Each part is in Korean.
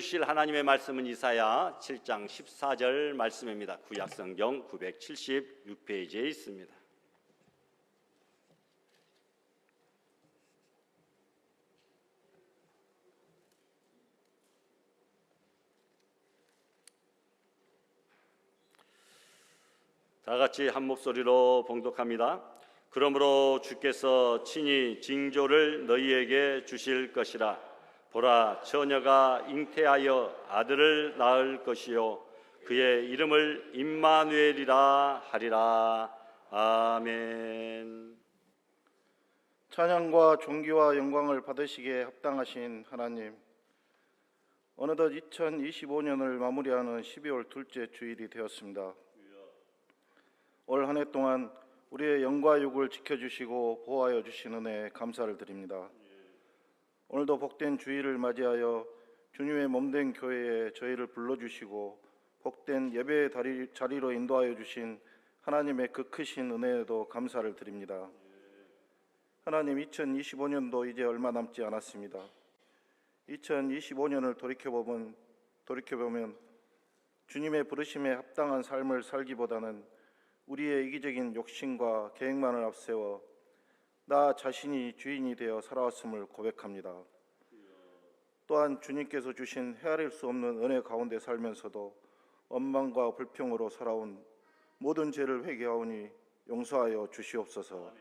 주실 하나님의 말씀은 이사야 7장 14절 말씀입니다. 구약성경 976페이지에 있습니다. 다 같이 한 목소리로 봉독합니다. 그러므로 주께서 친히 징조를 너희에게 주실 것이라. 보라, 처녀가 잉태하여 아들을 낳을 것이요 그의 이름을 임마누엘이라 하리라. 아멘. 찬양과 존귀와 영광을 받으시기에 합당하신 하나님, 어느덧 2025년을 마무리하는 12월 둘째 주일이 되었습니다. 올 한 해 동안 우리의 영과 육을 지켜주시고 보호하여 주신 은혜에 감사를 드립니다. 오늘도 복된 주일을 맞이하여 주님의 몸된 교회에 저희를 불러주시고 복된 예배의 자리로 인도하여 주신 하나님의 그 크신 은혜에도 감사를 드립니다. 하나님, 2025년도 이제 얼마 남지 않았습니다. 2025년을 돌이켜보면 주님의 부르심에 합당한 삶을 살기보다는 우리의 이기적인 욕심과 계획만을 앞세워 나 자신이 주인이 되어 살아왔음을 고백합니다. 또한 주님께서 주신 헤아릴 수 없는 은혜 가운데 살면서도 원망과 불평으로 살아온 모든 죄를 회개하오니 용서하여 주시옵소서.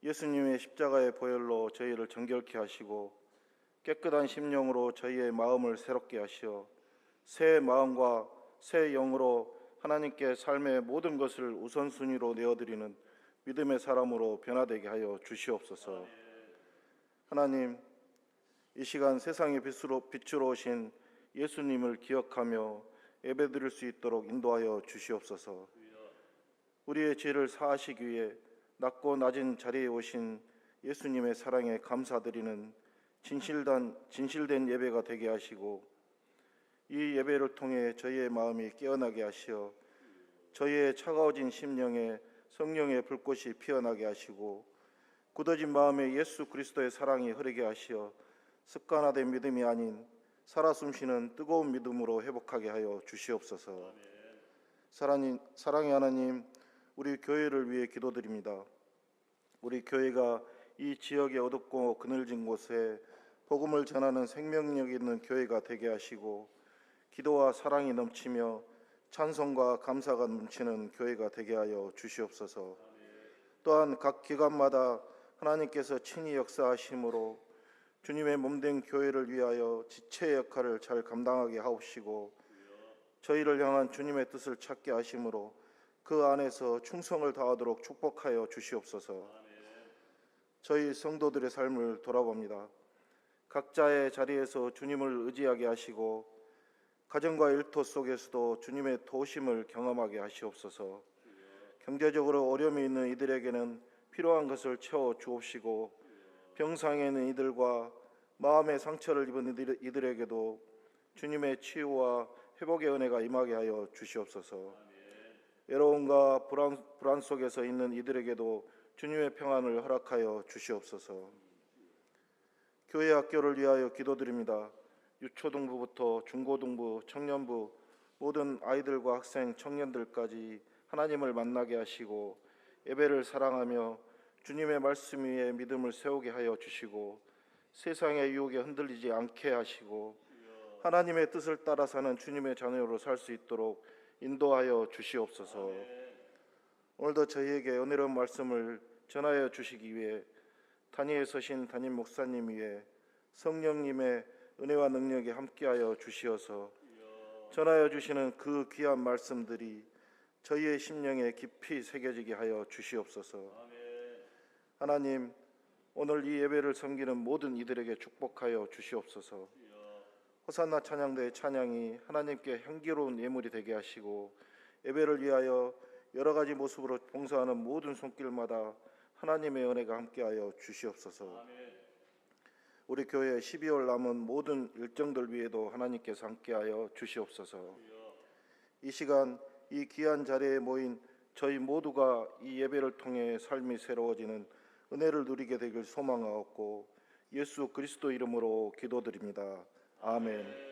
예수님의 십자가의 보혈로 저희를 정결케 하시고 깨끗한 심령으로 저희의 마음을 새롭게 하시어 새 마음과 새 영으로 하나님께 삶의 모든 것을 우선순위로 내어드리는 믿음의 사람으로 변화되게 하여 주시옵소서. 하나님, 이 시간 세상의 빛으로 오신 예수님을 기억하며 예배드릴 수 있도록 인도하여 주시옵소서. 우리의 죄를 사하시기 위해 낮고 낮은 자리에 오신 예수님의 사랑에 감사드리는 진실된 예배가 되게 하시고 이 예배를 통해 저희의 마음이 깨어나게 하시어 저희의 차가워진 심령에 성령의 불꽃이 피어나게 하시고 굳어진 마음에 예수 그리스도의 사랑이 흐르게 하시어 습관화된 믿음이 아닌 살아 숨쉬는 뜨거운 믿음으로 회복하게 하여 주시옵소서. 사랑의 하나님, 우리 교회를 위해 기도드립니다. 우리 교회가 이 지역의 어둡고 그늘진 곳에 복음을 전하는 생명력 있는 교회가 되게 하시고 기도와 사랑이 넘치며 찬송과 감사가 넘치는 교회가 되게 하여 주시옵소서. 또한 각 기관마다 하나님께서 친히 역사하심으로 주님의 몸된 교회를 위하여 지체의 역할을 잘 감당하게 하옵시고 저희를 향한 주님의 뜻을 찾게 하심으로 그 안에서 충성을 다하도록 축복하여 주시옵소서. 저희 성도들의 삶을 돌아봅니다. 각자의 자리에서 주님을 의지하게 하시고 가정과 일터 속에서도 주님의 도우심을 경험하게 하시옵소서. 경제적으로 어려움이 있는 이들에게는 필요한 것을 채워 주옵시고 병상에 있는 이들과 마음의 상처를 입은 이들에게도 주님의 치유와 회복의 은혜가 임하게 하여 주시옵소서. 외로움과 불안 속에서 있는 이들에게도 주님의 평안을 허락하여 주시옵소서. 교회 학교를 위하여 기도드립니다. 유초등부부터 중고등부, 청년부 모든 아이들과 학생, 청년들까지 하나님을 만나게 하시고 예배를 사랑하며 주님의 말씀 위에 믿음을 세우게 하여 주시고 세상의 유혹에 흔들리지 않게 하시고 하나님의 뜻을 따라 사는 주님의 자녀로 살 수 있도록 인도하여 주시옵소서. 오늘도 저희에게 은혜로운 말씀을 전하여 주시기 위해 단위에 서신 담임 목사님 위에 성령님의 은혜와 능력이 함께하여 주시어서 전하여 주시는 그 귀한 말씀들이 저희의 심령에 깊이 새겨지게 하여 주시옵소서. 하나님, 오늘 이 예배를 섬기는 모든 이들에게 축복하여 주시옵소서. 호산나 찬양대의 찬양이 하나님께 향기로운 예물이 되게 하시고 예배를 위하여 여러 가지 모습으로 봉사하는 모든 손길마다 하나님의 은혜가 함께하여 주시옵소서. 우리 교회 12월 남은 모든 일정들 위에도 하나님께서 함께하여 주시옵소서. 이 시간 이 귀한 자리에 모인 저희 모두가 이 예배를 통해 삶이 새로워지는 은혜를 누리게 되길 소망하옵고 예수 그리스도 이름으로 기도드립니다. 아멘.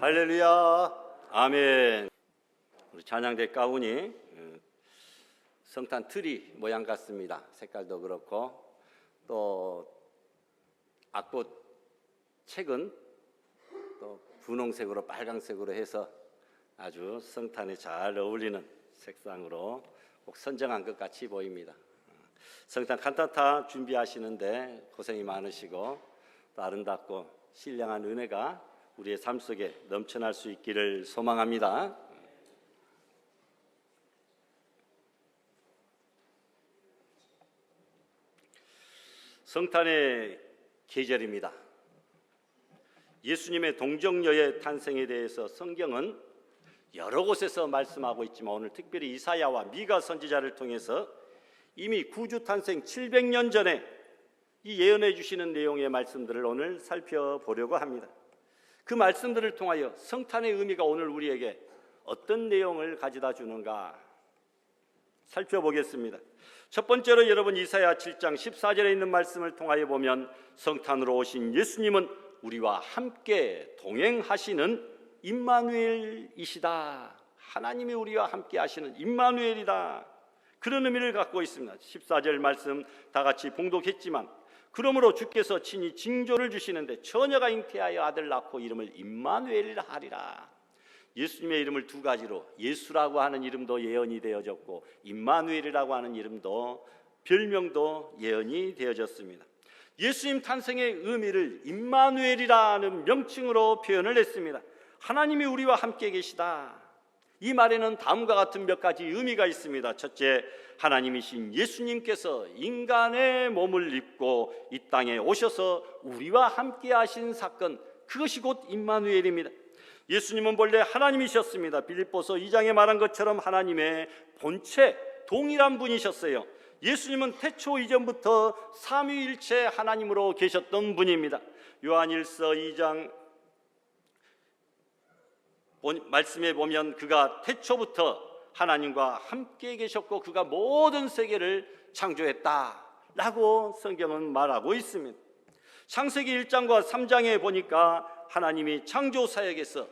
할렐루야, 아멘. 우리 찬양대 가운이 성탄 트리 모양 같습니다. 색깔도 그렇고 또 악보 책은 또 분홍색으로 빨강색으로 해서 아주 성탄에 잘 어울리는 색상으로 꼭 선정한 것 같이 보입니다. 성탄 칸타타 준비하시는데 고생이 많으시고 또 아름답고 신령한 은혜가 우리의 삶 속에 넘쳐날 수 있기를 소망합니다. 성탄의 계절입니다. 예수님의 동정녀의 탄생에 대해서 성경은 여러 곳에서 말씀하고 있지만 오늘 특별히 이사야와 미가 선지자를 통해서 이미 구주 탄생 700년 전에 이 예언해 주시는 내용의 말씀들을 오늘 살펴보려고 합니다. 그 말씀들을 통하여 성탄의 의미가 오늘 우리에게 어떤 내용을 가져다 주는가 살펴보겠습니다. 첫 번째로 여러분 이사야 7장 14절에 있는 말씀을 통하여 보면 성탄으로 오신 예수님은 우리와 함께 동행하시는 임마누엘이시다. 하나님이 우리와 함께 하시는 임마누엘이다. 그런 의미를 갖고 있습니다. 14절 말씀 다 같이 봉독했지만 그러므로 주께서 친히 징조를 주시는데 처녀가 잉태하여 아들 낳고 이름을 임마누엘이라 하리라. 예수님의 이름을 두 가지로 예수라고 하는 이름도 예언이 되어졌고 임마누엘이라고 하는 이름도 별명도 예언이 되어졌습니다. 예수님 탄생의 의미를 임마누엘이라는 명칭으로 표현을 했습니다. 하나님이 우리와 함께 계시다. 이 말에는 다음과 같은 몇 가지 의미가 있습니다. 첫째, 하나님이신 예수님께서 인간의 몸을 입고 이 땅에 오셔서 우리와 함께 하신 사건, 그것이 곧 임마누엘입니다. 예수님은 본래 하나님이셨습니다. 빌립보서 2장에 말한 것처럼 하나님의 본체 동일한 분이셨어요. 예수님은 태초 이전부터 삼위일체 하나님으로 계셨던 분입니다. 요한일서 2장 말씀에 보면 그가 태초부터 하나님과 함께 계셨고 그가 모든 세계를 창조했다라고 성경은 말하고 있습니다. 창세기 1장과 3장에 보니까 하나님이 창조 사역에서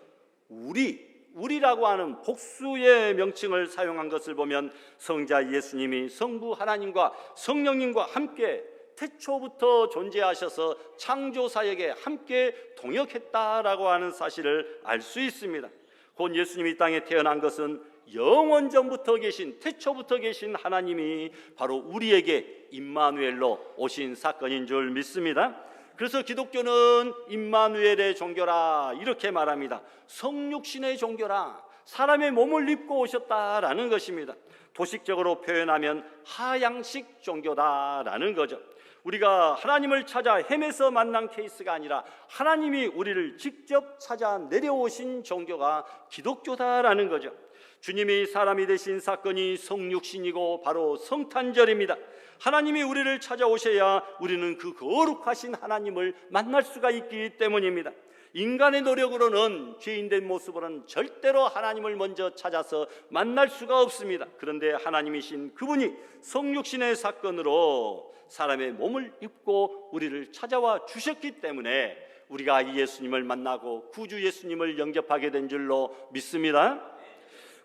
우리라고 하는 복수의 명칭을 사용한 것을 보면 성자 예수님이 성부 하나님과 성령님과 함께 태초부터 존재하셔서 창조 사역에 함께 동역했다라고 하는 사실을 알 수 있습니다. 곧 예수님이 이 땅에 태어난 것은 영원 전부터 계신 태초부터 계신 하나님이 바로 우리에게 임마누엘로 오신 사건인 줄 믿습니다. 그래서 기독교는 임마누엘의 종교라 이렇게 말합니다. 성육신의 종교라, 사람의 몸을 입고 오셨다라는 것입니다. 도식적으로 표현하면 하양식 종교다라는 거죠. 우리가 하나님을 찾아 헤매서 만난 케이스가 아니라 하나님이 우리를 직접 찾아 내려오신 종교가 기독교다라는 거죠. 주님이 사람이 되신 사건이 성육신이고 바로 성탄절입니다. 하나님이 우리를 찾아오셔야 우리는 그 거룩하신 하나님을 만날 수가 있기 때문입니다. 인간의 노력으로는 죄인된 모습으로는 절대로 하나님을 먼저 찾아서 만날 수가 없습니다. 그런데 하나님이신 그분이 성육신의 사건으로 사람의 몸을 입고 우리를 찾아와 주셨기 때문에 우리가 이 예수님을 만나고 구주 예수님을 영접하게 된 줄로 믿습니다.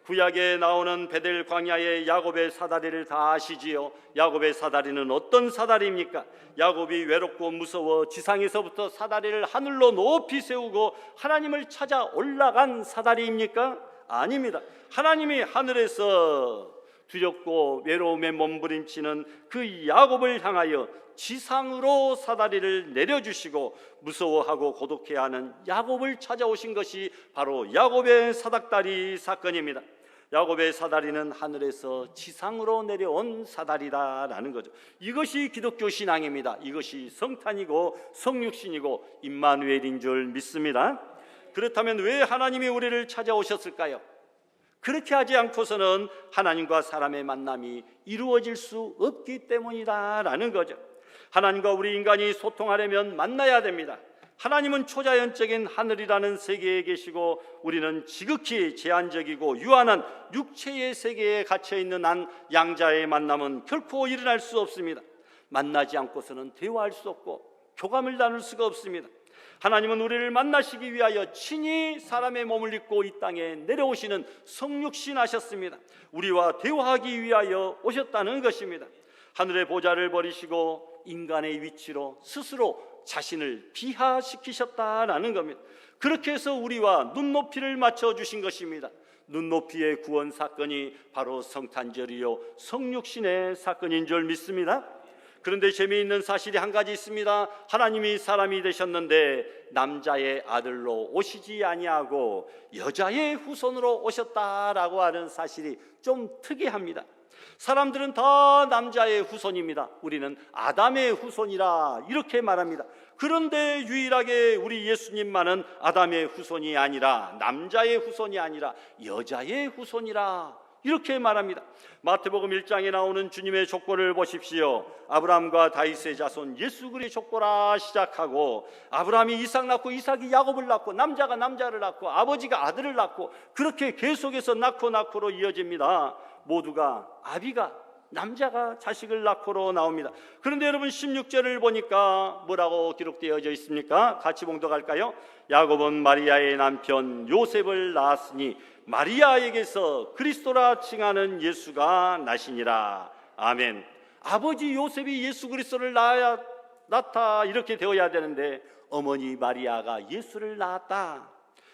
구약에 나오는 베델 광야의 야곱의 사다리를 다 아시지요? 야곱의 사다리는 어떤 사다리입니까? 야곱이 외롭고 무서워 지상에서부터 사다리를 하늘로 높이 세우고 하나님을 찾아 올라간 사다리입니까? 아닙니다. 하나님이 하늘에서 두렵고 외로움에 몸부림치는 그 야곱을 향하여 지상으로 사다리를 내려주시고 무서워하고 고독해하는 야곱을 찾아오신 것이 바로 야곱의 사닥다리 사건입니다. 야곱의 사다리는 하늘에서 지상으로 내려온 사다리다라는 거죠. 이것이 기독교 신앙입니다. 이것이 성탄이고 성육신이고 임마누엘인 줄 믿습니다. 그렇다면 왜 하나님이 우리를 찾아오셨을까요? 그렇게 하지 않고서는 하나님과 사람의 만남이 이루어질 수 없기 때문이다라는 거죠. 하나님과 우리 인간이 소통하려면 만나야 됩니다. 하나님은 초자연적인 하늘이라는 세계에 계시고 우리는 지극히 제한적이고 유한한 육체의 세계에 갇혀있는 한 양자의 만남은 결코 일어날 수 없습니다. 만나지 않고서는 대화할 수 없고 교감을 나눌 수가 없습니다. 하나님은 우리를 만나시기 위하여 친히 사람의 몸을 입고 이 땅에 내려오시는 성육신 하셨습니다. 우리와 대화하기 위하여 오셨다는 것입니다. 하늘의 보좌를 버리시고 인간의 위치로 스스로 자신을 비하시키셨다라는 겁니다. 그렇게 해서 우리와 눈높이를 맞춰주신 것입니다. 눈높이의 구원 사건이 바로 성탄절이요 성육신의 사건인 줄 믿습니다. 그런데 재미있는 사실이 한 가지 있습니다. 하나님이 사람이 되셨는데 남자의 아들로 오시지 아니하고 여자의 후손으로 오셨다라고 하는 사실이 좀 특이합니다. 사람들은 다 남자의 후손입니다. 우리는 아담의 후손이라 이렇게 말합니다. 그런데 유일하게 우리 예수님만은 아담의 후손이 아니라 남자의 후손이 아니라 여자의 후손이라 이렇게 말합니다. 마태복음 1장에 나오는 주님의 족보를 보십시오. 아브라함과 다윗의 자손 예수 그리스도의 족보라 시작하고 아브라함이 이삭 낳고 이삭이 야곱을 낳고 남자가 남자를 낳고 아버지가 아들을 낳고 그렇게 계속해서 낳고로 이어집니다. 모두가 아비가 남자가 자식을 낳고로 나옵니다. 그런데 여러분 16절을 보니까 뭐라고 기록되어져 있습니까? 같이 봉독할까요? 야곱은 마리아의 남편 요셉을 낳았으니 마리아에게서 그리스도라 칭하는 예수가 나시니라. 아멘. 아버지 요셉이 예수 그리스도를 낳았다 이렇게 되어야 되는데 어머니 마리아가 예수를 낳았다.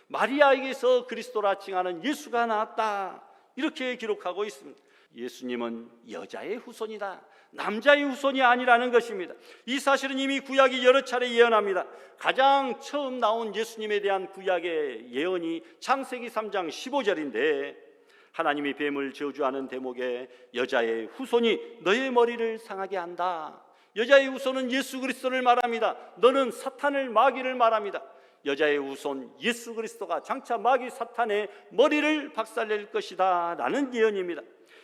마리아에게서 그리스도라 칭하는 예수가 나왔다 이렇게 기록하고 있습니다. 예수님은 여자의 후손이다, 남자의 후손이 아니라는 것입니다. 이 사실은 이미 구약이 여러 차례 예언합니다. 가장 처음 나온 예수님에 대한 구약의 예언이 창세기 3장 15절인데 하나님이 뱀을 저주하는 대목에 여자의 후손이 너의 머리를 상하게 한다. 여자의 후손은 예수 그리스도를 말합니다. 너는 사탄을 마귀를 말합니다. 여자의 후손 예수 그리스도가 장차 마귀 사탄의 머리를 박살낼 것이다 라는 예언입니다.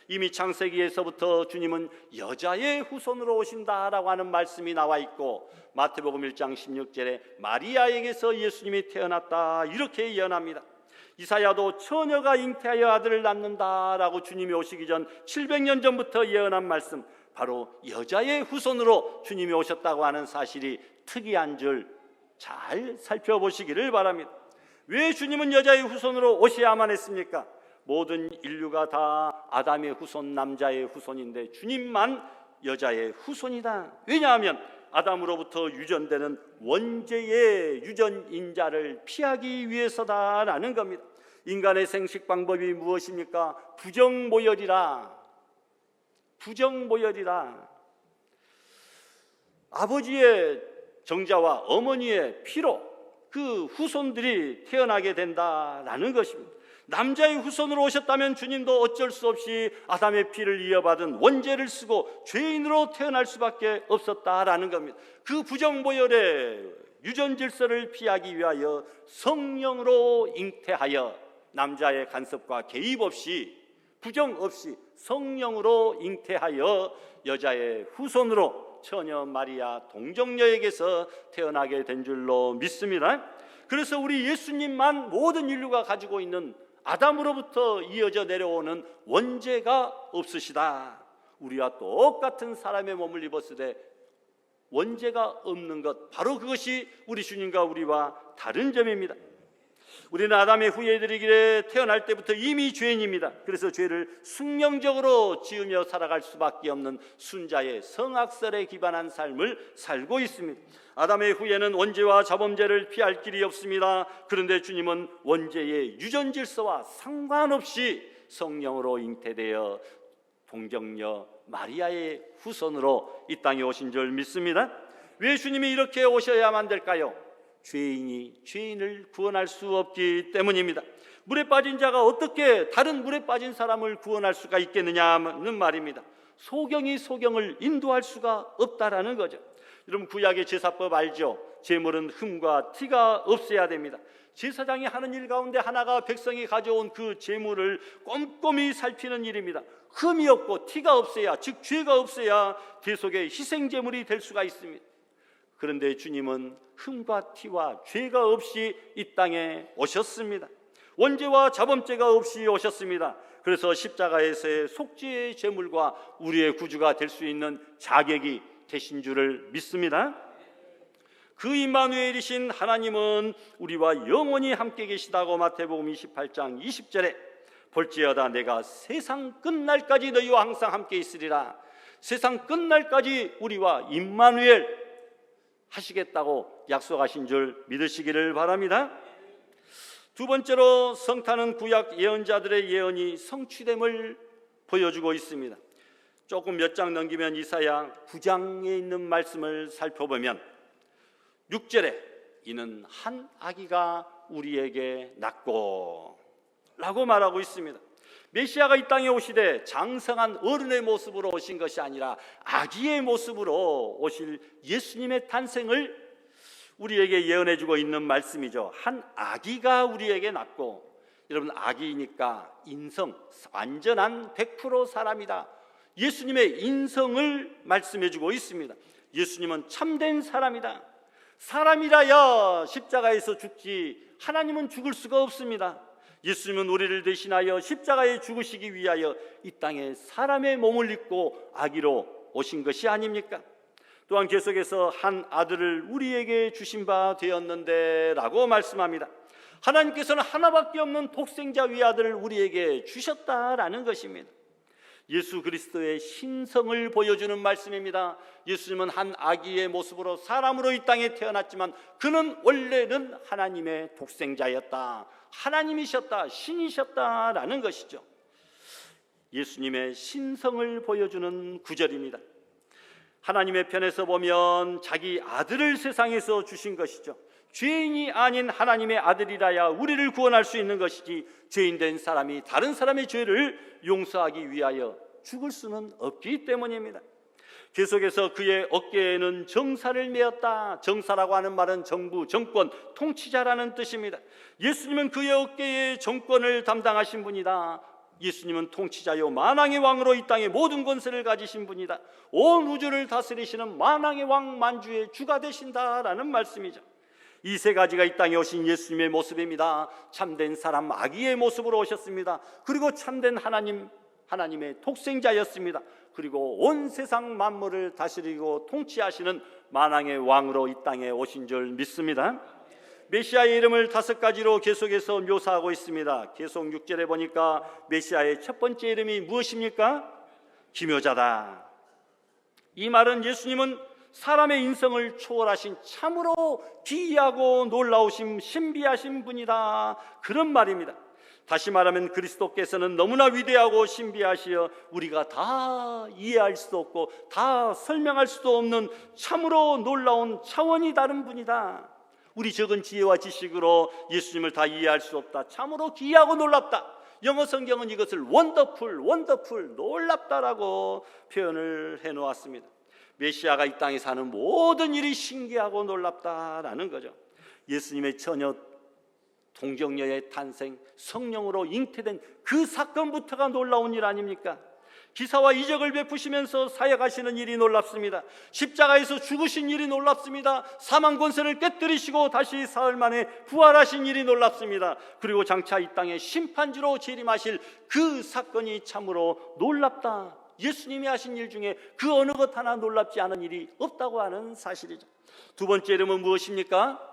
이미 창세기에서부터 주님은 여자의 후손으로 오신다라고 하는 말씀이 나와 있고, 마태복음 1장 16절에 마리아에게서 예수님이 태어났다 이렇게 예언합니다. 이사야도 처녀가 잉태하여 아들을 낳는다라고 주님이 오시기 전 700년 전부터 예언한 말씀, 바로 여자의 후손으로 주님이 오셨다고 하는 사실이 특이한 줄 잘 살펴보시기를 바랍니다. 왜 주님은 여자의 후손으로 오셔야만 했습니까? 모든 인류가 다 아담의 후손, 남자의 후손인데 주님만 여자의 후손이다. 왜냐하면 아담으로부터 유전되는 원죄의 유전인자를 피하기 위해서다라는 겁니다. 인간의 생식 방법이 무엇입니까? 부정모혈이라. 부정모혈이라. 아버지의 정자와 어머니의 피로 그 후손들이 태어나게 된다라는 것입니다. 남자의 후손으로 오셨다면 주님도 어쩔 수 없이 아담의 피를 이어받은 원죄를 쓰고 죄인으로 태어날 수밖에 없었다라는 겁니다. 그 부정모혈의 유전 질서를 피하기 위하여 성령으로 잉태하여 남자의 간섭과 개입 없이, 부정 없이 성령으로 잉태하여 여자의 후손으로 처녀 마리아 동정녀에게서 태어나게 된 줄로 믿습니다. 그래서 우리 예수님만 모든 인류가 가지고 있는 아담으로부터 이어져 내려오는 원죄가 없으시다. 우리와 똑같은 사람의 몸을 입었으되 원죄가 없는 것, 바로 그것이 우리 주님과 우리와 다른 점입니다. 우리는 아담의 후예들이기에 태어날 때부터 이미 죄인입니다. 그래서 죄를 숙명적으로 지으며 살아갈 수밖에 없는 순자의 성악설에 기반한 삶을 살고 있습니다. 아담의 후예는 원죄와 자범죄를 피할 길이 없습니다. 그런데 주님은 원죄의 유전 질서와 상관없이 성령으로 잉태되어 동정녀 마리아의 후손으로 이 땅에 오신 줄 믿습니다. 왜 주님이 이렇게 오셔야만 될까요? 죄인이 죄인을 구원할 수 없기 때문입니다. 물에 빠진 자가 어떻게 다른 물에 빠진 사람을 구원할 수가 있겠느냐는 말입니다. 소경이 소경을 인도할 수가 없다라는 거죠. 여러분, 구약의 제사법 알죠? 제물은 흠과 티가 없어야 됩니다. 제사장이 하는 일 가운데 하나가 백성이 가져온 그 제물을 꼼꼼히 살피는 일입니다. 흠이 없고 티가 없어야, 즉 죄가 없어야 대속의 희생 제물이 될 수가 있습니다. 그런데 주님은 흠과 티와 죄가 없이 이 땅에 오셨습니다. 원죄와 자범죄가 없이 오셨습니다. 그래서 십자가에서의 속죄의 제물과 우리의 구주가 될 수 있는 자격이 되신 줄을 믿습니다. 그 임마누엘이신 하나님은 우리와 영원히 함께 계시다고 마태복음 28장 20절에 볼지어다 내가 세상 끝날까지 너희와 항상 함께 있으리라. 세상 끝날까지 우리와 임마누엘 하시겠다고 약속하신 줄 믿으시기를 바랍니다. 두 번째로 성탄은 구약 예언자들의 예언이 성취됨을 보여주고 있습니다. 조금 몇 장 넘기면 이사야 9장에 있는 말씀을 살펴보면 6절에 이는 한 아기가 우리에게 낳고 라고 말하고 있습니다. 메시아가 이 땅에 오시되 장성한 어른의 모습으로 오신 것이 아니라 아기의 모습으로 오실 예수님의 탄생을 우리에게 예언해주고 있는 말씀이죠. 한 아기가 우리에게 낳고, 여러분 아기니까 인성, 완전한 100% 사람이다. 예수님의 인성을 말씀해주고 있습니다. 예수님은 참된 사람이다. 사람이라야 십자가에서 죽지 하나님은 죽을 수가 없습니다. 예수님은 우리를 대신하여 십자가에 죽으시기 위하여 이 땅에 사람의 몸을 입고 아기로 오신 것이 아닙니까? 또한 계속해서 한 아들을 우리에게 주신 바 되었는데 라고 말씀합니다. 하나님께서는 하나밖에 없는 독생자 위아들을 우리에게 주셨다라는 것입니다. 예수 그리스도의 신성을 보여주는 말씀입니다. 예수님은 한 아기의 모습으로 사람으로 이 땅에 태어났지만 그는 원래는 하나님의 독생자였다, 하나님이셨다, 신이셨다라는 것이죠. 예수님의 신성을 보여주는 구절입니다. 하나님의 편에서 보면 자기 아들을 세상에서 주신 것이죠. 죄인이 아닌 하나님의 아들이라야 우리를 구원할 수 있는 것이지, 죄인된 사람이 다른 사람의 죄를 용서하기 위하여 죽을 수는 없기 때문입니다. 계속해서 그의 어깨에는 정사를 메었다. 정사라고 하는 말은 정부, 정권, 통치자라는 뜻입니다. 예수님은 그의 어깨에 정권을 담당하신 분이다. 예수님은 통치자요 만왕의 왕으로 이 땅의 모든 권세를 가지신 분이다. 온 우주를 다스리시는 만왕의 왕 만주의 주가 되신다라는 말씀이죠. 이 세 가지가 이 땅에 오신 예수님의 모습입니다. 참된 사람 아기의 모습으로 오셨습니다. 그리고 참된 하나님의 독생자였습니다. 그리고 온 세상 만물을 다스리고 통치하시는 만왕의 왕으로 이 땅에 오신 줄 믿습니다. 메시아의 이름을 5가지로 계속해서 묘사하고 있습니다. 계속 6절에 보니까 메시아의 첫 번째 이름이 무엇입니까? 기묘자다. 이 말은 예수님은 사람의 인성을 초월하신 참으로 기이하고 놀라우신 신비하신 분이다, 그런 말입니다. 다시 말하면 그리스도께서는 너무나 위대하고 신비하시어 우리가 다 이해할 수도 없고 다 설명할 수도 없는 참으로 놀라운 차원이 다른 분이다. 우리 적은 지혜와 지식으로 예수님을 다 이해할 수 없다. 참으로 기이하고 놀랍다. 영어 성경은 이것을 원더풀, 놀랍다라고 표현을 해놓았습니다. 메시아가 이 땅에 사는 모든 일이 신기하고 놀랍다라는 거죠. 예수님의 처녀 동정녀의 탄생, 성령으로 잉태된 그 사건부터가 놀라운 일 아닙니까? 기사와 이적을 베푸시면서 사역하시는 일이 놀랍습니다. 십자가에서 죽으신 일이 놀랍습니다. 사망 권세를 깨뜨리시고 다시 사흘 만에 부활하신 일이 놀랍습니다. 그리고 장차 이 땅에 심판주로 재림하실 그 사건이 참으로 놀랍다. 예수님이 하신 일 중에 그 어느 것 하나 놀랍지 않은 일이 없다고 하는 사실이죠. 두 번째 이름은 무엇입니까?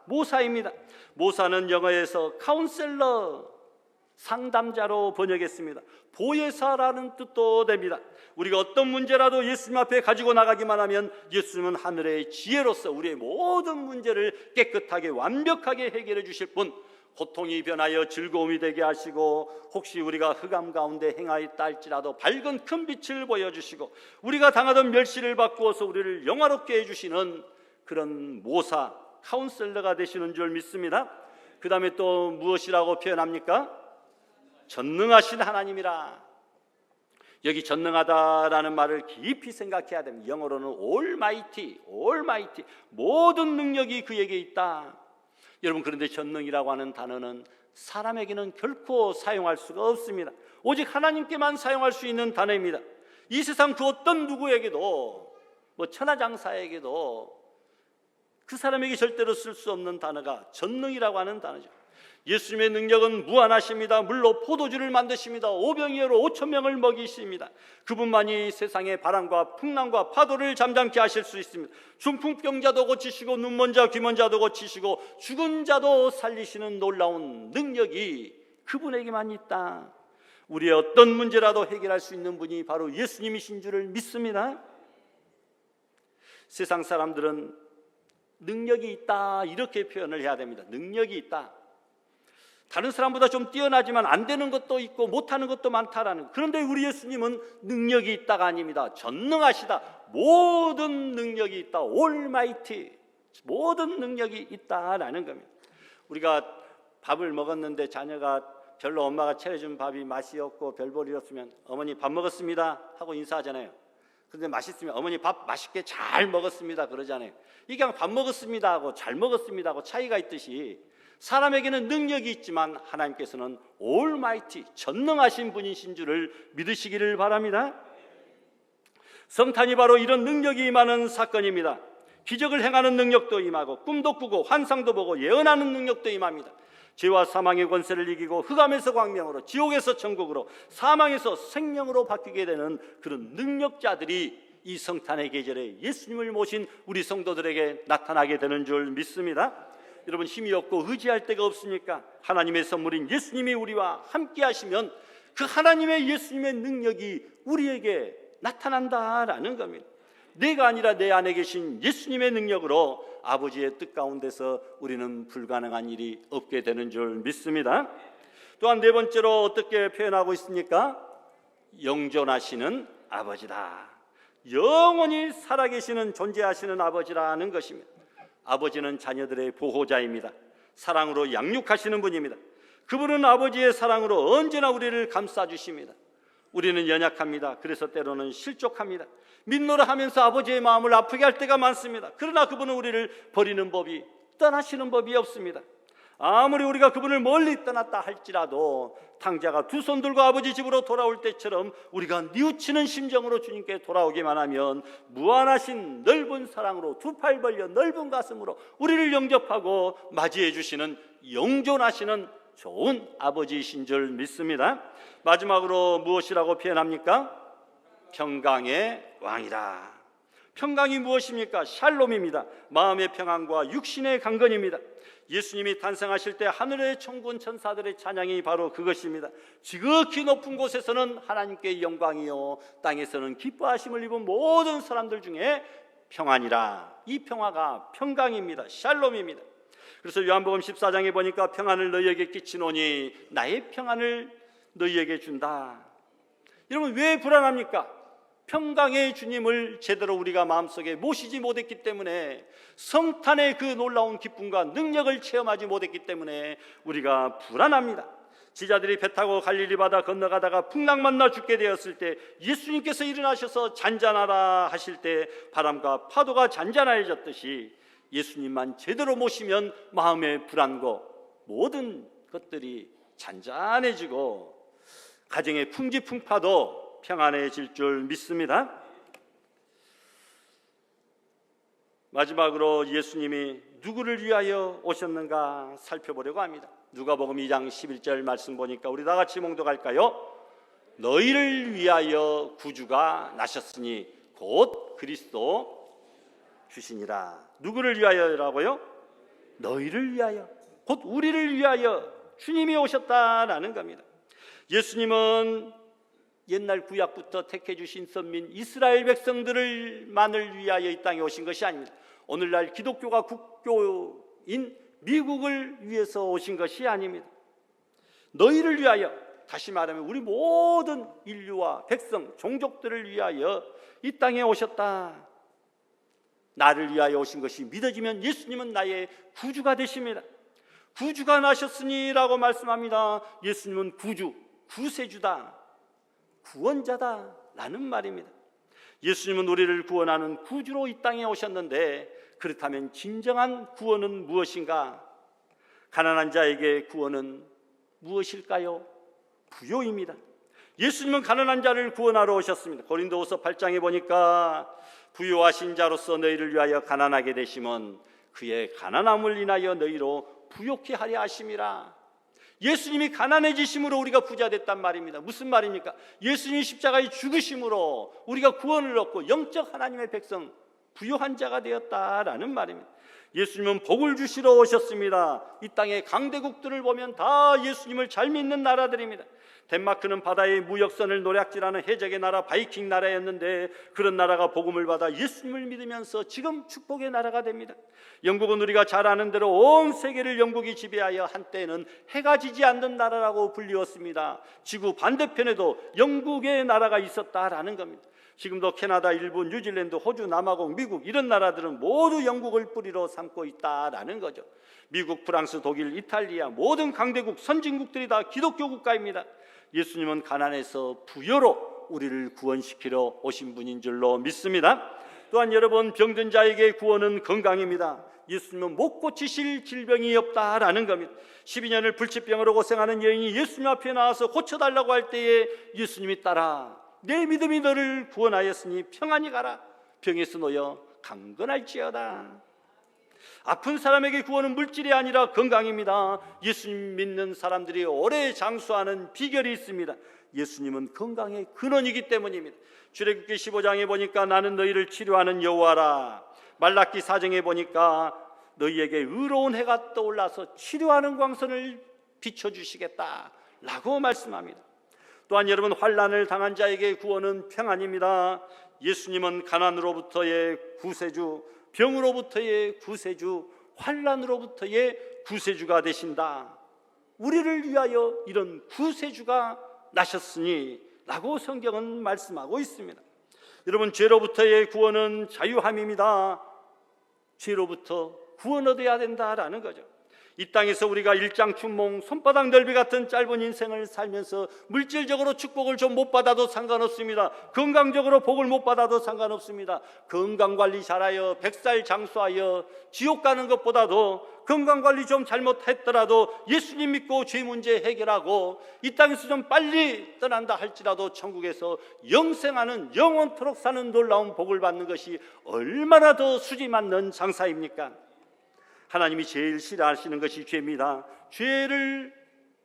모사입니다. 모사는 영어에서 카운셀러, 상담자로 번역했습니다. 보혜사라는 뜻도 됩니다. 우리가 어떤 문제라도 예수님 앞에 가지고 나가기만 하면 예수님은 하늘의 지혜로서 우리의 모든 문제를 깨끗하게 완벽하게 해결해 주실 분, 고통이 변하여 즐거움이 되게 하시고 혹시 우리가 흑암 가운데 행하였다 할지라도 밝은 큰 빛을 보여주시고 우리가 당하던 멸시를 바꾸어서 우리를 영화롭게 해주시는 그런 모사, 카운셀러가 되시는 줄 믿습니다. 그 다음에 또 무엇이라고 표현합니까? 전능하신 하나님이라. 여기 전능하다라는 말을 깊이 생각해야 됩니다. 영어로는 almighty, 모든 능력이 그에게 있다. 여러분, 그런데 전능이라고 하는 단어는 사람에게는 결코 사용할 수가 없습니다. 오직 하나님께만 사용할 수 있는 단어입니다. 이 세상 그 어떤 누구에게도, 천하장사에게도 그 사람에게 절대로 쓸 수 없는 단어가 전능이라고 하는 단어죠. 예수님의 능력은 무한하십니다. 물로 포도주를 만드십니다. 오병이어로 5,000명을 먹이십니다. 그분만이 세상의 바람과 풍랑과 파도를 잠잠케 하실 수 있습니다. 중풍병자도 고치시고 눈먼 자, 귀먼 자도 고치시고 죽은 자도 살리시는 놀라운 능력이 그분에게만 있다. 우리의 어떤 문제라도 해결할 수 있는 분이 바로 예수님이신 줄을 믿습니다. 세상 사람들은 능력이 있다 이렇게 표현을 해야 됩니다. 능력이 있다. 다른 사람보다 좀 뛰어나지만 안 되는 것도 있고 못하는 것도 많다라는. 그런데 우리 예수님은 능력이 있다가 아닙니다. 전능하시다. 모든 능력이 있다. 올마이티, 모든 능력이 있다라는 겁니다. 우리가 밥을 먹었는데 자녀가 별로 엄마가 차려준 밥이 맛이 없고 별볼이었으면 어머니 밥 먹었습니다 하고 인사하잖아요. 그런데 맛있으면 어머니 밥 맛있게 잘 먹었습니다 그러잖아요. 이게 그냥 밥 먹었습니다 하고 잘 먹었습니다 하고 차이가 있듯이 사람에게는 능력이 있지만 하나님께서는 올마이티, 전능하신 분이신 줄을 믿으시기를 바랍니다. 성탄이 바로 이런 능력이 임하는 사건입니다. 기적을 행하는 능력도 임하고 꿈도 꾸고 환상도 보고 예언하는 능력도 임합니다. 죄와 사망의 권세를 이기고 흑암에서 광명으로, 지옥에서 천국으로, 사망에서 생명으로 바뀌게 되는 그런 능력자들이 이 성탄의 계절에 예수님을 모신 우리 성도들에게 나타나게 되는 줄 믿습니다. 여러분, 힘이 없고 의지할 데가 없습니까? 하나님의 선물인 예수님이 우리와 함께 하시면 그 하나님의 예수님의 능력이 우리에게 나타난다라는 겁니다. 내가 아니라 내 안에 계신 예수님의 능력으로 아버지의 뜻 가운데서 우리는 불가능한 일이 없게 되는 줄 믿습니다. 또한 네 번째로 어떻게 표현하고 있습니까? 영존하시는 아버지다. 영원히 살아계시는 존재하시는 아버지라는 것입니다. 아버지는 자녀들의 보호자입니다. 사랑으로 양육하시는 분입니다. 그분은 아버지의 사랑으로 언제나 우리를 감싸주십니다. 우리는 연약합니다. 그래서 때로는 실족합니다. 믿노라 하면서 아버지의 마음을 아프게 할 때가 많습니다. 그러나 그분은 우리를 버리는 법이, 떠나시는 법이 없습니다. 아무리 우리가 그분을 멀리 떠났다 할지라도 탕자가 두 손 들고 아버지 집으로 돌아올 때처럼 우리가 뉘우치는 심정으로 주님께 돌아오기만 하면 무한하신 넓은 사랑으로 두 팔 벌려 넓은 가슴으로 우리를 영접하고 맞이해 주시는 영존하시는 좋은 아버지이신 줄 믿습니다. 마지막으로 무엇이라고 표현합니까? 평강의 왕이라. 평강이 무엇입니까? 샬롬입니다. 마음의 평안과 육신의 강건입니다. 예수님이 탄생하실 때 하늘의 천군 천사들의 찬양이 바로 그것입니다. 지극히 높은 곳에서는 하나님께 영광이요 땅에서는 기뻐하심을 입은 모든 사람들 중에 평안이라. 이 평화가 평강입니다. 샬롬입니다. 그래서 요한복음 14장에 보니까 평안을 너희에게 끼치노니 나의 평안을 너희에게 준다. 여러분, 왜 불안합니까? 평강의 주님을 제대로 우리가 마음속에 모시지 못했기 때문에, 성탄의 그 놀라운 기쁨과 능력을 체험하지 못했기 때문에 우리가 불안합니다. 지자들이 배 타고 갈릴리 바다 건너가다가 풍랑 만나 죽게 되었을 때 예수님께서 일어나셔서 잔잔하라 하실 때 바람과 파도가 잔잔해졌듯이 예수님만 제대로 모시면 마음의 불안과 모든 것들이 잔잔해지고 가정의 풍지풍파도 평안해질 줄 믿습니다. 마지막으로 예수님이 누구를 위하여 오셨는가 살펴보려고 합니다. 누가복음 2장 11절 말씀 보니까 우리 다 같이 봉독할까요? 너희를 위하여 구주가 나셨으니 곧 그리스도 주시니라. 누구를 위하여라고요? 너희를 위하여, 곧 우리를 위하여 주님이 오셨다라는 겁니다. 예수님은 옛날 구약부터 택해 주신 선민 이스라엘 백성들만을 위하여 이 땅에 오신 것이 아닙니다. 오늘날 기독교가 국교인 미국을 위해서 오신 것이 아닙니다. 너희를 위하여, 다시 말하면 우리 모든 인류와 백성, 종족들을 위하여 이 땅에 오셨다. 나를 위하여 오신 것이 믿어지면 예수님은 나의 구주가 되십니다. 구주가 나셨으니라고 말씀합니다. 예수님은 구주, 구세주다, 구원자다 라는 말입니다. 예수님은 우리를 구원하는 구주로 이 땅에 오셨는데, 그렇다면 진정한 구원은 무엇인가? 가난한 자에게 구원은 무엇일까요? 부요입니다. 예수님은 가난한 자를 구원하러 오셨습니다. 고린도후서 8장에 보니까 부요하신 자로서 너희를 위하여 가난하게 되심은 그의 가난함을 인하여 너희로 부요케 하려 하심이라. 예수님이 가난해지심으로 우리가 부자 됐단 말입니다. 무슨 말입니까? 예수님이 십자가에 죽으심으로 우리가 구원을 얻고 영적 하나님의 백성, 부요한 자가 되었다라는 말입니다. 예수님은 복을 주시러 오셨습니다. 이 땅의 강대국들을 보면 다 예수님을 잘 믿는 나라들입니다. 덴마크는 바다의 무역선을 노략질하는 해적의 나라, 바이킹 나라였는데 그런 나라가 복음을 받아 예수님을 믿으면서 지금 축복의 나라가 됩니다. 영국은 우리가 잘 아는 대로 온 세계를 영국이 지배하여 한때는 해가 지지 않는 나라라고 불리웠습니다. 지구 반대편에도 영국의 나라가 있었다라는 겁니다. 지금도 캐나다, 일본, 뉴질랜드, 호주, 남아공, 미국 이런 나라들은 모두 영국을 뿌리로 삼고 있다라는 거죠. 미국, 프랑스, 독일, 이탈리아 모든 강대국, 선진국들이 다 기독교 국가입니다. 예수님은 가난에서 부요로 우리를 구원시키러 오신 분인 줄로 믿습니다. 또한 여러분, 병든 자에게 구원은 건강입니다. 예수님은 못 고치실 질병이 없다라는 겁니다. 12년을 불치병으로 고생하는 여인이 예수님 앞에 나와서 고쳐달라고 할 때에 예수님이 따라 내 믿음이 너를 구원하였으니 평안히 가라. 병에서 놓여 강건할지어다. 아픈 사람에게 구원은 물질이 아니라 건강입니다. 예수님 믿는 사람들이 오래 장수하는 비결이 있습니다. 예수님은 건강의 근원이기 때문입니다. 출애굽기 15장에 보니까 나는 너희를 치료하는 여호와라. 말라기 4장에 보니까 너희에게 의로운 해가 떠올라서 치료하는 광선을 비춰주시겠다 라고 말씀합니다. 또한 여러분, 환난을 당한 자에게 구원은 평안입니다. 예수님은 가난으로부터의 구세주, 병으로부터의 구세주, 환난으로부터의 구세주가 되신다. 우리를 위하여 이런 구세주가 나셨으니 라고 성경은 말씀하고 있습니다. 여러분, 죄로부터의 구원은 자유함입니다. 죄로부터 구원 얻어야 된다라는 거죠. 이 땅에서 우리가 일장춘몽 손바닥 넓이 같은 짧은 인생을 살면서 물질적으로 축복을 좀 못 받아도 상관없습니다. 건강적으로 복을 못 받아도 상관없습니다. 건강관리 잘하여 백살장수하여 지옥 가는 것보다도 건강관리 좀 잘못했더라도 예수님 믿고 죄 문제 해결하고 이 땅에서 좀 빨리 떠난다 할지라도 천국에서 영생하는 영원토록 사는 놀라운 복을 받는 것이 얼마나 더 수지 맞는 장사입니까? 하나님이 제일 싫어하시는 것이 죄입니다. 죄를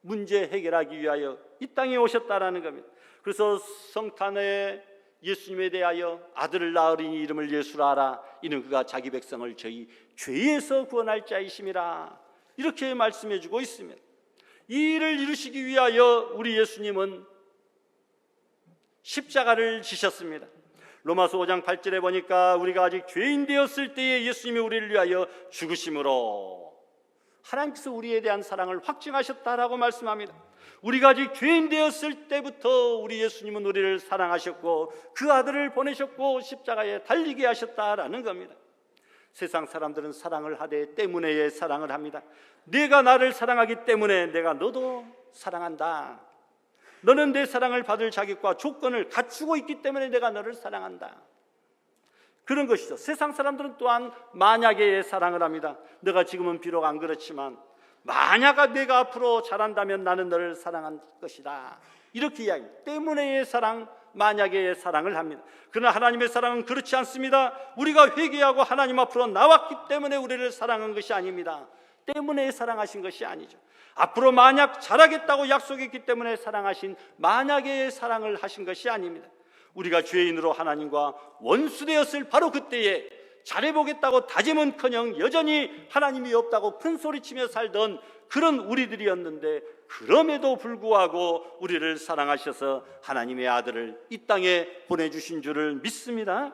문제 해결하기 위하여 이 땅에 오셨다라는 겁니다. 그래서 성탄에 예수님에 대하여 아들을 낳으리니 이름을 예수라 하라. 이는 그가 자기 백성을 저희 죄에서 구원할 자이심이라. 이렇게 말씀해 주고 있습니다. 이 일을 이루시기 위하여 우리 예수님은 십자가를 지셨습니다. 로마서 5장 8절에 보니까 우리가 아직 죄인 되었을 때에 예수님이 우리를 위하여 죽으심으로 하나님께서 우리에 대한 사랑을 확증하셨다라고 말씀합니다. 우리가 아직 죄인 되었을 때부터 우리 예수님은 우리를 사랑하셨고 그 아들을 보내셨고 십자가에 달리게 하셨다라는 겁니다. 세상 사람들은 사랑을 하되 때문에 사랑을 합니다. 내가 나를 사랑하기 때문에 내가 너도 사랑한다. 너는 내 사랑을 받을 자격과 조건을 갖추고 있기 때문에 내가 너를 사랑한다. 그런 것이죠. 세상 사람들은 또한 만약에 사랑을 합니다. 내가 지금은 비록 안 그렇지만 만약 내가 앞으로 잘한다면 나는 너를 사랑할 것이다. 이렇게 이야기합니다. 때문에의 사랑, 만약의 사랑을 합니다. 그러나 하나님의 사랑은 그렇지 않습니다. 우리가 회개하고 하나님 앞으로 나왔기 때문에 우리를 사랑한 것이 아닙니다. 때문에 사랑하신 것이 아니죠. 앞으로 만약 잘하겠다고 약속했기 때문에 사랑하신 만약의 사랑을 하신 것이 아닙니다. 우리가 죄인으로 하나님과 원수되었을 바로 그때에 잘해보겠다고 다짐은커녕 여전히 하나님이 없다고 큰소리치며 살던 그런 우리들이었는데 그럼에도 불구하고 우리를 사랑하셔서 하나님의 아들을 이 땅에 보내주신 줄을 믿습니다.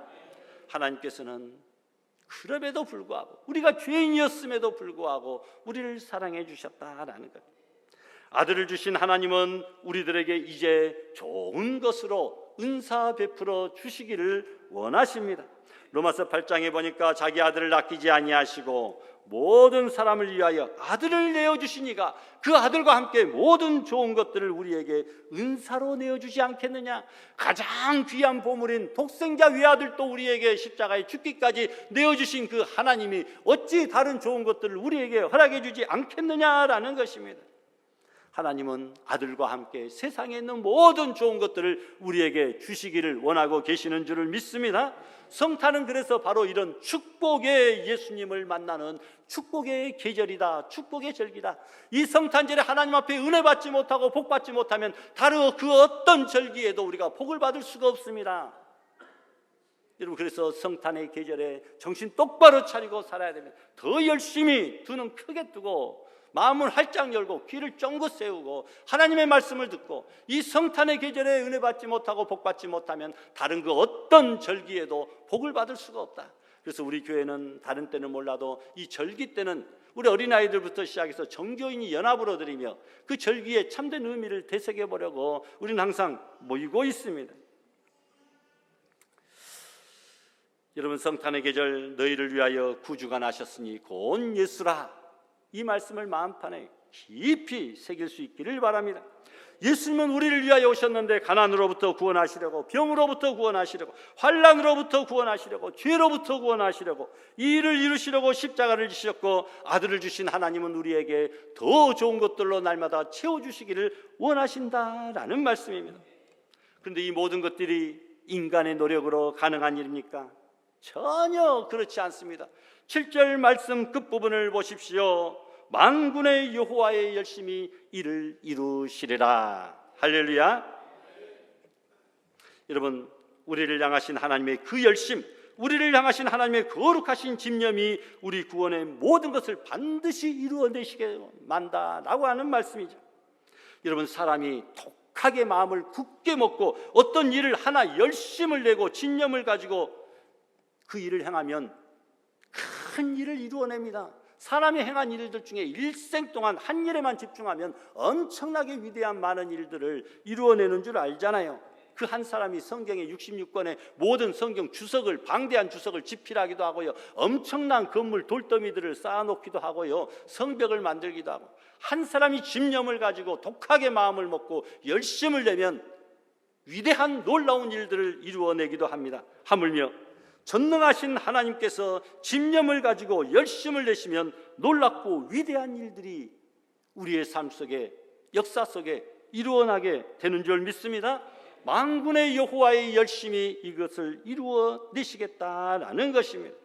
하나님께서는 그럼에도 불구하고 우리가 죄인이었음에도 불구하고 우리를 사랑해 주셨다라는 것. 아들을 주신 하나님은 우리들에게 이제 좋은 것으로 은사 베풀어 주시기를 원하십니다. 로마서 8장에 보니까 자기 아들을 아끼지 아니하시고 모든 사람을 위하여 아들을 내어주시니가 그 아들과 함께 모든 좋은 것들을 우리에게 은사로 내어주지 않겠느냐. 가장 귀한 보물인 독생자 외아들도 우리에게 십자가에 죽기까지 내어주신 그 하나님이 어찌 다른 좋은 것들을 우리에게 허락해 주지 않겠느냐라는 것입니다. 하나님은 아들과 함께 세상에 있는 모든 좋은 것들을 우리에게 주시기를 원하고 계시는 줄을 믿습니다. 성탄은 그래서 바로 이런 축복의 예수님을 만나는 축복의 계절이다. 축복의 절기다. 이 성탄절에 하나님 앞에 은혜 받지 못하고 복 받지 못하면 다른 그 어떤 절기에도 우리가 복을 받을 수가 없습니다. 여러분, 그래서 성탄의 계절에 정신 똑바로 차리고 살아야 됩니다. 더 열심히 두 눈 크게 뜨고 마음을 활짝 열고 귀를 쫑긋 세우고 하나님의 말씀을 듣고 이 성탄의 계절에 은혜 받지 못하고 복 받지 못하면 다른 그 어떤 절기에도 복을 받을 수가 없다. 그래서 우리 교회는 다른 때는 몰라도 이 절기 때는 우리 어린아이들부터 시작해서 정교인이 연합으로 드리며 그 절기의 참된 의미를 되새겨보려고 우리는 항상 모이고 있습니다. 여러분, 성탄의 계절 너희를 위하여 구주가 나셨으니 곧 예수라. 이 말씀을 마음판에 깊이 새길 수 있기를 바랍니다. 예수님은 우리를 위하여 오셨는데 가난으로부터 구원하시려고, 병으로부터 구원하시려고, 환난으로부터 구원하시려고, 죄로부터 구원하시려고, 이 일을 이루시려고 십자가를 지셨고 아들을 주신 하나님은 우리에게 더 좋은 것들로 날마다 채워주시기를 원하신다라는 말씀입니다. 그런데 이 모든 것들이 인간의 노력으로 가능한 일입니까? 전혀 그렇지 않습니다. 7절 말씀 끝부분을 보십시오. 만군의 여호와의 열심히 이를 이루시리라. 할렐루야. 여러분, 우리를 향하신 하나님의 그 열심, 우리를 향하신 하나님의 거룩하신 집념이 우리 구원의 모든 것을 반드시 이루어내시게 만다라고 하는 말씀이죠. 여러분, 사람이 독하게 마음을 굳게 먹고 어떤 일을 하나 열심을 내고 집념을 가지고 그 일을 행하면 큰 일을 이루어냅니다. 사람이 행한 일들 중에 일생 동안 한 일에만 집중하면 엄청나게 위대한 많은 일들을 이루어내는 줄 알잖아요. 그 한 사람이 성경의 66권의 모든 성경 주석을, 방대한 주석을 집필하기도 하고요, 엄청난 건물 돌더미들을 쌓아놓기도 하고요, 성벽을 만들기도 하고, 한 사람이 집념을 가지고 독하게 마음을 먹고 열심을 내면 위대한 놀라운 일들을 이루어내기도 합니다. 하물며 전능하신 하나님께서 집념을 가지고 열심을 내시면 놀랍고 위대한 일들이 우리의 삶 속에, 역사 속에 이루어나게 되는 줄 믿습니다. 만군의 여호와의 열심이 이것을 이루어내시겠다라는 것입니다.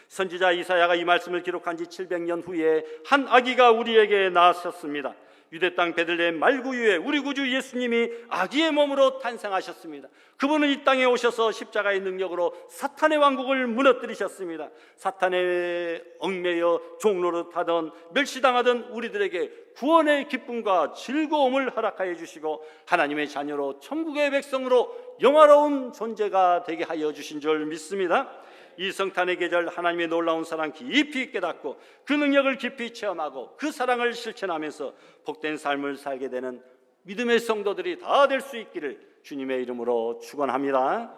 선지자 이사야가 이 말씀을 기록한 지 700년 후에 한 아기가 우리에게 나셨습니다. 유대 땅 베들레헴 말구유에 우리 구주 예수님이 아기의 몸으로 탄생하셨습니다. 그분은 이 땅에 오셔서 십자가의 능력으로 사탄의 왕국을 무너뜨리셨습니다. 사탄의 얽매여 종노릇하던 멸시당하던 우리들에게 구원의 기쁨과 즐거움을 허락하여 주시고 하나님의 자녀로 천국의 백성으로 영화로운 존재가 되게 하여 주신 줄 믿습니다. 이 성탄의 계절, 하나님의 놀라운 사랑 깊이 깨닫고 그 능력을 깊이 체험하고 그 사랑을 실천하면서 복된 삶을 살게 되는 믿음의 성도들이 다 될 수 있기를 주님의 이름으로 축원합니다.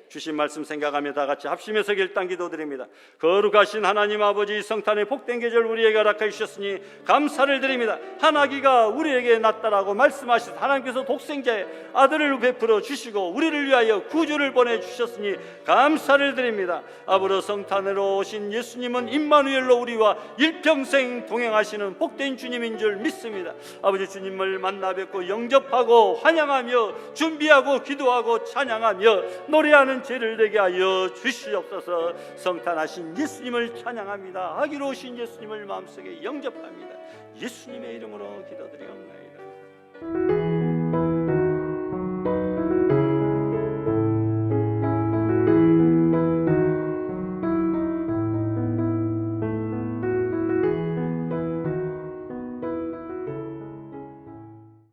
주신 말씀 생각하며 다 같이 합심해서 결단 기도드립니다. 거룩하신 하나님 아버지, 성탄의 복된 계절 우리에게 허락해 주셨으니 감사를 드립니다. 한 아기가 우리에게 낳다라고 말씀하신 하나님께서 독생자의 아들을 베풀어 주시고 우리를 위하여 구주를 보내주셨으니 감사를 드립니다. 아버지, 성탄으로 오신 예수님은 임마누엘로 우리와 일평생 동행하시는 복된 주님인 줄 믿습니다. 아버지, 주님을 만나 뵙고 영접하고 환영하며 준비하고 기도하고 찬양하며 노래하는 죄를 되게 하여 주시옵소서. 성탄하신 예수님을 찬양합니다. 아기로 오신 예수님을 마음속에 영접합니다. 예수님의 이름으로 기도드리옵나이다.